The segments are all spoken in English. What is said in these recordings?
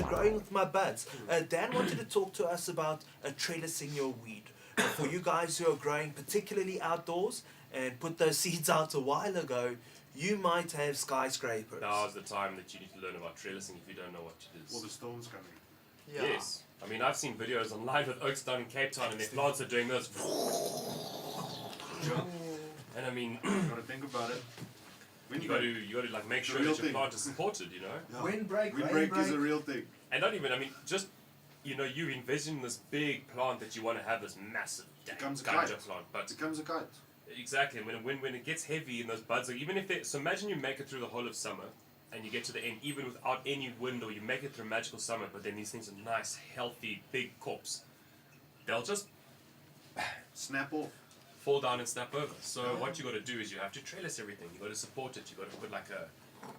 growing with my buds. Dan wanted to talk to us about trellising your weed. For you guys who are growing particularly outdoors and put those seeds out a while ago, you might have skyscrapers. Now's the time that you need to learn about trellising if you don't know what it is. Well, the storm's coming. Yeah. Yes. I mean, I've seen videos online with oaks down in Cape Town and their plants are doing this. And I mean, You gotta think about it. you got to like make sure that your plant is supported, you know. Yeah. Windbreak, Windbreak is a real thing. And not even, I mean, just, you know, you envision this big plant that you want to have this massive Becomes a ganja kite. plant, but It becomes a kite. exactly when it gets heavy and those buds are, even if they, so imagine you make it through the whole of summer and you get to the end even without any wind, or you make it through magical summer, but then these things are nice, healthy, big corpse. They'll just Snap off. fall down and snap over. So what you got to do is you have to trellis everything. You got to support it. You got to put like a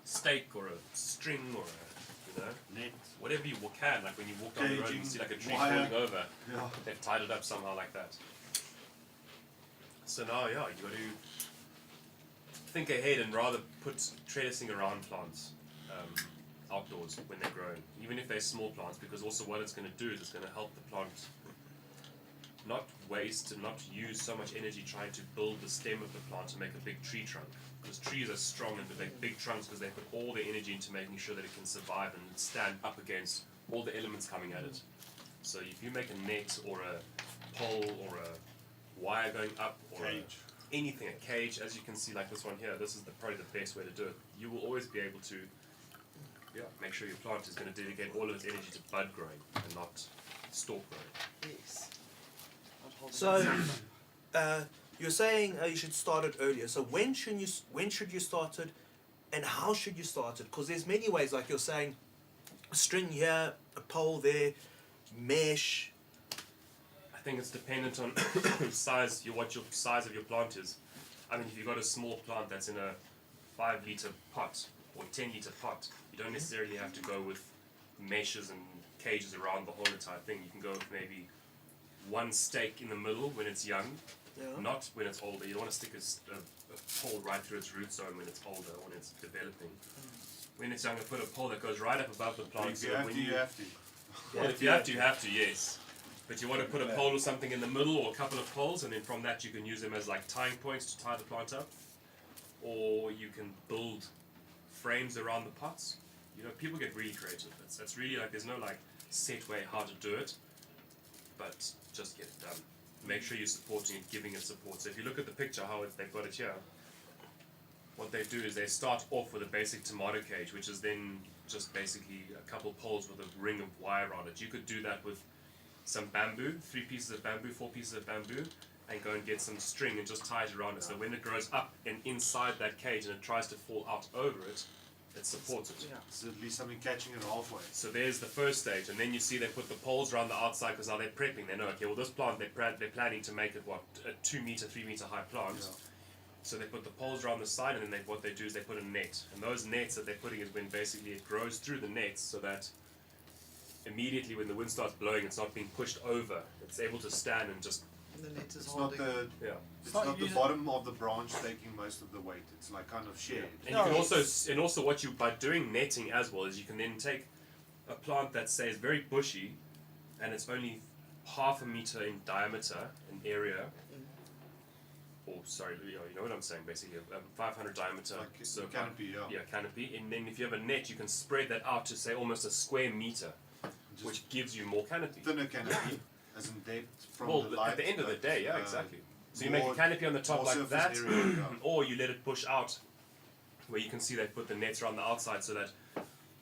stake or a string or a, you know, Net. whatever you can. Like when you walk down the road, and you see like a tree Wire. falling over. Yeah. They've tied it up somehow like that. So now, yeah, you got to think ahead and rather put trellising around plants outdoors when they're growing, even if they're small plants, because also what it's going to do is it's going to help the plant not waste and not use so much energy trying to build the stem of the plant to make a big tree trunk. Because trees are strong and they make big trunks because they put all their energy into making sure that it can survive and stand up against all the elements coming at it. So if you make a net or a pole or a wire going up or Cage. anything, a cage, as you can see like this one here, this is probably the best way to do it. You will always be able to make sure your plant is going to dedicate all of its energy to bud growing and not stalk growing. Yes. Not holding So, you're saying you should start it earlier. So when should you start it, and how should you start it? Because there's many ways. Like you're saying, a string here, a pole there, mesh. I think it's dependent on size, what your size of your plant is. I mean, if you've got a small plant that's in a 5-liter pot or 10-liter pot, you don't necessarily have to go with meshes and cages around the whole entire thing. You can go with maybe one stake in the middle when it's young, not when it's older. You don't want to stick a pole right through its root zone when it's older, when it's developing. When it's younger, put a pole that goes right up above the plant. If you have to, you have to. Well, if you have to, you have to, yes. But you want to put a pole or something in the middle, or a couple of poles, and then from that you can use them as like tying points to tie the plant up. Or you can build frames around the pots. You know, people get really creative. It's really like, there's no like set way how to do it, but just get it done. Make sure you're supporting it, giving it support. So if you look at the picture, how they've got it here, what they do is they start off with a basic tomato cage, which is then just basically a couple poles with a ring of wire on it. You could do that with some bamboo, 3 pieces of bamboo, 4 pieces of bamboo, and go and get some string and just tie it around it. So when it grows up and inside that cage and it tries to fall out over it, it supports it. Yeah. So at least something catching it halfway. So there's the first stage, and then you see they put the poles around the outside because now they're prepping. They know, okay, well this plant they're planning to make it a 2 meter, 3 meter high plant. Yeah. So they put the poles around the side, and then what they do is they put a net. And those nets that they're putting is when basically it grows through the nets, so that immediately when the wind starts blowing, it's not being pushed over. It's able to stand and just And the net is It's not holding. the yeah. it's not not the using- bottom of the branch taking most of the weight. It's like kind of shared. And No, you can it's- also what you by doing netting as well is you can then take a plant that say is very bushy, and it's only half a meter in diameter in area. Or sorry, you know what I'm saying. Basically, a 500 diameter Like a circle. canopy, yeah. Canopy. And then if you have a net, you can spread that out to say almost a square meter, Just which gives you more canopy. thinner canopy, as in depth from Well, the light. at the end of the but, day, yeah, exactly. So you more- make a canopy on the top more like surface that, area, yeah. or you let it push out, where you can see they put the nets around the outside so that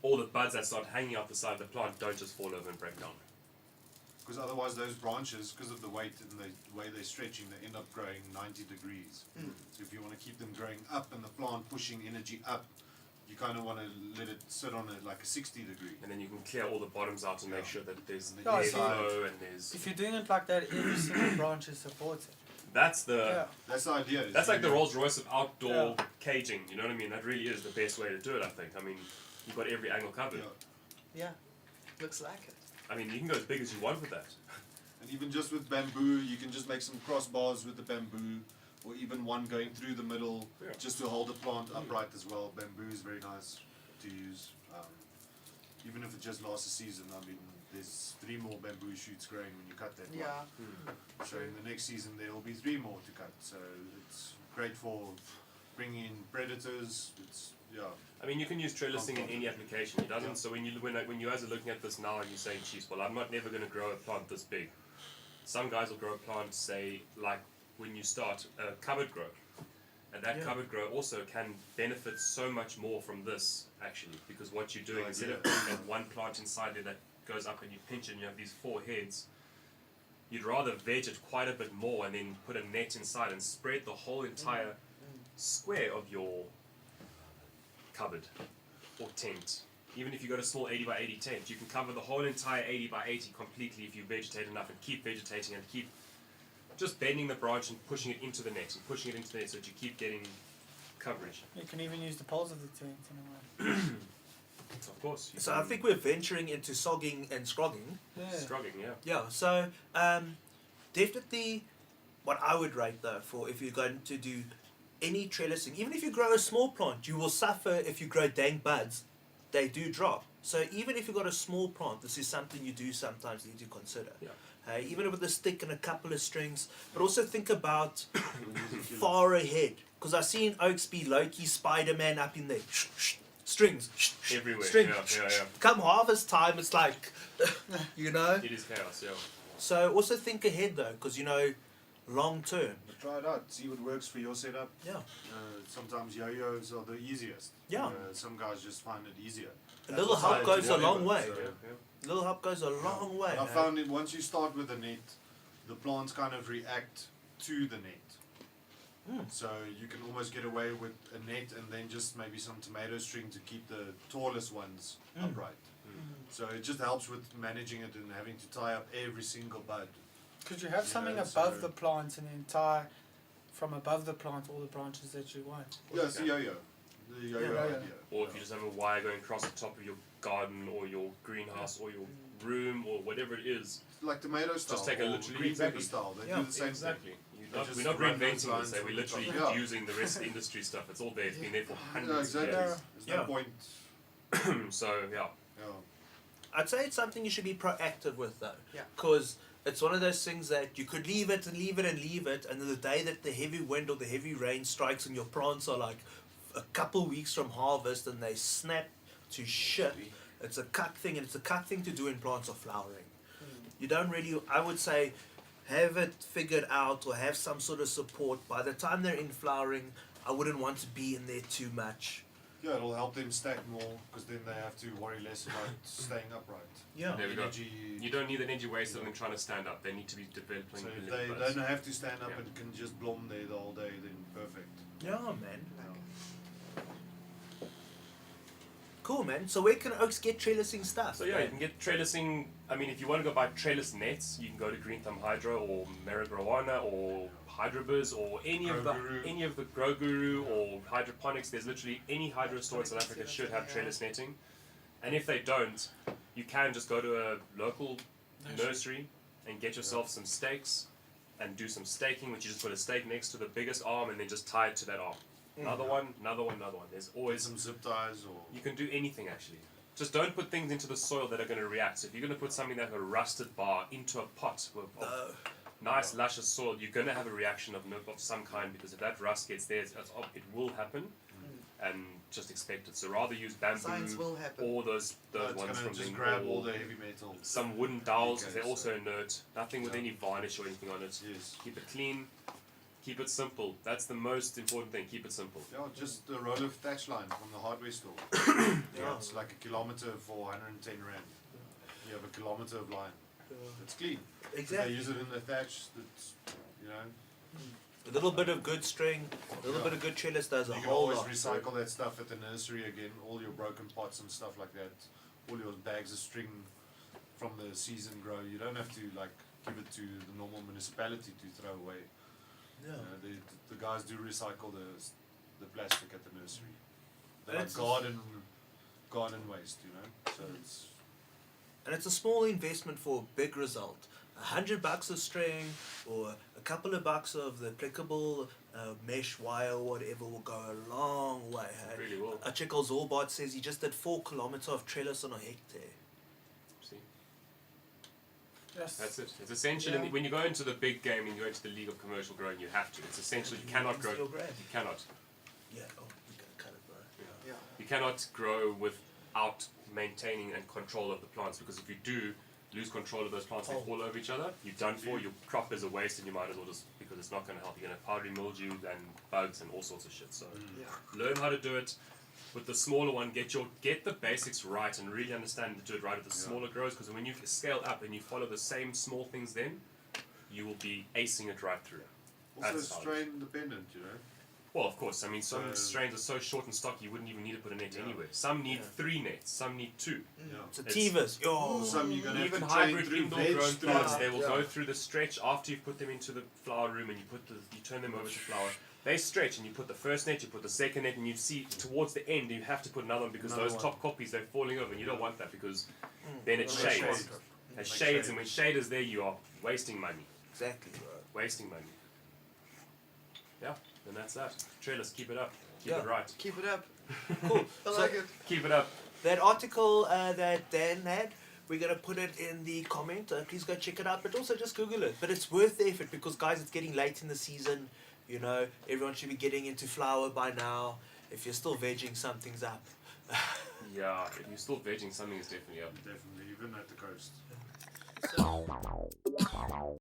all the buds that start hanging out the side of the plant don't just fall over and break down. Because otherwise those branches, because of the weight and the way they're stretching, they end up growing 90 degrees. So if you want to keep them growing up and the plant pushing energy up, you kind of want to let it sit on it like a 60 degree. And then you can clear all the bottoms out and make Yeah. sure that there's And Yeah, air so- flow and there's. If you're doing it like that, every single branch is supported. That's the. Yeah. That's the idea. is That's like the you- Rolls Royce of outdoor caging. You know what I mean? That really is the best way to do it. I think. I mean, you've got every angle covered. Yeah. Yeah. Looks like it. I mean, you can go as big as you want with that. And even just with bamboo, you can just make some crossbars with the bamboo, or even one going through the middle, Yeah. just to hold the plant upright as well. Bamboo is very nice to use. even if it just lasts a season, I mean, there's 3 more bamboo shoots growing when you cut that one. Yeah. So in the next season there will be 3 more to cut. So it's great for bringing in predators. It's I mean, you can use trellising in any application. It doesn't. So when you guys are looking at this now and you're saying, "Geez, well, I'm not never going to grow a plant this big." Some guys will grow a plant, say, like when you start a covered grow, and that covered grow also can benefit so much more from this actually, because what you're doing instead of putting that one plant inside there that goes up and you pinch it and you have these 4 heads, you'd rather veg it quite a bit more and then put a net inside and spread the whole entire square of your cupboard or tent. Even if you got a small 80 by 80 tent, you can cover the whole entire 80 by 80 completely if you vegetate enough and keep vegetating and keep just bending the branch and pushing it into the net and pushing it into the net so that you keep getting coverage. You can even use the poles of the tent in a way. Of course. So I think we're venturing into sogging and scrogging. Yeah. Struggling, yeah. Yeah, so definitely what I would rate though for if you're going to do any trellising, even if you grow a small plant, you will suffer if you grow dank buds. They do drop. So even if you've got a small plant, this is something you do sometimes need to consider. Yeah. Even with a stick and a couple of strings, but also think about far ahead. Because I've seen oaks be Loki, Spider-Man up in there. Strings. Everywhere. String. Yeah. Come harvest time, it's like, you know. It is chaos, yeah. So also think ahead though, because you know, long term. But try it out. See what works for your setup. Yeah. Sometimes yo-yos are the easiest. Yeah. Some guys just find it easier. A little help goes a long way. So, A little help goes a long way. I found it once you start with the net, the plants kind of react to the net. So you can almost get away with a net and then just maybe some tomato string to keep the tallest ones upright. So it just helps with managing it and having to tie up every single bud. Could you have something above the plant and then tie from above the plant all the branches that you want? Yeah, it's the yo-yo. The yo-yo Yeah. idea. Or if you just have a wire going across the top of your garden or your greenhouse or your room or whatever it is. Like tomato style. Just take a or literally green pepper exactly. style. They Yeah, do the same Exactly. They just We're not run those reinventing lines this. We're from the literally top. Yeah. using the rest of the industry stuff. It's all there. It's been there for thing. hundreds Yeah, of exactly. years. There's Yeah. no point. So yeah. Yeah. I'd say it's something you should be proactive with though. Yeah. Because it's one of those things that you could leave it and leave it and leave it, and then the day that the heavy wind or the heavy rain strikes and your plants are like a couple weeks from harvest and they snap to shit, it's a cut thing, and it's a cut thing to do when plants are flowering. You don't really, I would say, have it figured out or have some sort of support. By the time they're in flowering, I wouldn't want to be in there too much. Yeah, it'll help them stack more because then they have to worry less about staying upright. Yeah. There we go. Energy. You don't need an energy wasted on them trying to stand up. They need to be developing. So if little they buds. don't have to stand up Yeah. and can just blom there the whole day, then perfect. Yeah, man. Cool, man. So where can oaks get trellising stuff? So yeah, you can get trellising. I mean, if you want to go buy trellis nets, you can go to Green Thumb Hydro or Marijuana or Hydrobiz or any of the Grow Guru or hydroponics. There's literally any hydro store in South Africa should have trellis netting. And if they don't, you can just go to a local nursery and get yourself some stakes and do some staking, which you just put a stake next to the biggest arm and then just tie it to that arm. Another one. There's Get always some zip ties or. you can do anything actually. Just don't put things into the soil that are going to react. So if you're going to put something like a rusted bar into a pot of nice luscious soil, you're going to have a reaction of some kind, because if that rust gets there, it will happen, and just expect it. So rather use bamboo Science will happen. or those It's ones gonna from just the grab all the heavy metal. some wooden dowels, because they're Okay, also inert. Nothing with Yeah. any varnish or anything on it. Yes. Keep it clean. Keep it simple. That's the most important thing. Keep it simple. Yeah, just a roll of thatch line from the hardware store. Yeah, it's like a kilometer for 110 rand. You have a kilometer of line. It's clean. If Exactly. they use it in the thatch, that's, you know. A little bit of good string, a little bit of good trellis does a You can whole always lot. recycle that stuff at the nursery again, all your broken pots and stuff like that, all your bags of string from the season grow. You don't have to like give it to the normal municipality to throw away. Yeah. The guys do recycle the plastic at the nursery. They're like It's- garden waste, you know. So it's and it's a small investment for a big result. $100 a string or a couple of bucks of the applicable mesh wire or whatever will go a long way. Hey? Really will. A chick Zorbot says he just did 4 kilometers of trellis on a hectare. See, Yes. that's it. It's essential. Yeah. When you go into the big game and you go into the league of commercial growing, you have to. It's essential. You cannot grow. Your grade. You cannot. Yeah, oh, we gotta cut it, bro. Yeah. Yeah. You cannot grow without maintaining and control of the plants, because if you do lose control of those plants, they fall over each other, you're done for. Your crop is a waste, and you might as well just, because it's not going to help. You're going to have powdery mildew and bugs and all sorts of shit. So Yeah. learn how to do it. With the smaller one, get the basics right and really understand to do it right at the smaller grows, because when you scale up and you follow the same small things, then you will be acing it right through. Also That's how it is. strain dependent, you know. Well, of course. I mean, some So- strains are so short and stocky, you wouldn't even need to put a net Yeah. anywhere. Some need Yeah. 3 nets, some need 2. Yeah. Sativas, yo. Some you're gonna Even have to train hybrid through indoor veg grown through plants, it. they will Yeah. go through the stretch after you've put them into the flower room and you turn them over to flower. They stretch and you put the first net, you put the second net, and you see towards the end you have to put another one because Another those one. top copies they're falling over, and you don't want that because Mm. then it Like shades. shades. It Like shades, shades. and when shade is there, you are wasting money. Exactly, bro. Wasting money. Yeah, and that's that. Trellis, keep it up. Keep Yeah. it right. Keep it up. Cool. I So like it. Keep it up. that article that Dan had, we're gonna put it in the comment. Please go check it out, but also just Google it. But it's worth the effort because, guys, it's getting late in the season. You know, everyone should be getting into flower by now. If you're still vegging, something's up. Yeah, if you're still vegging, something is definitely up. Definitely, even at the coast.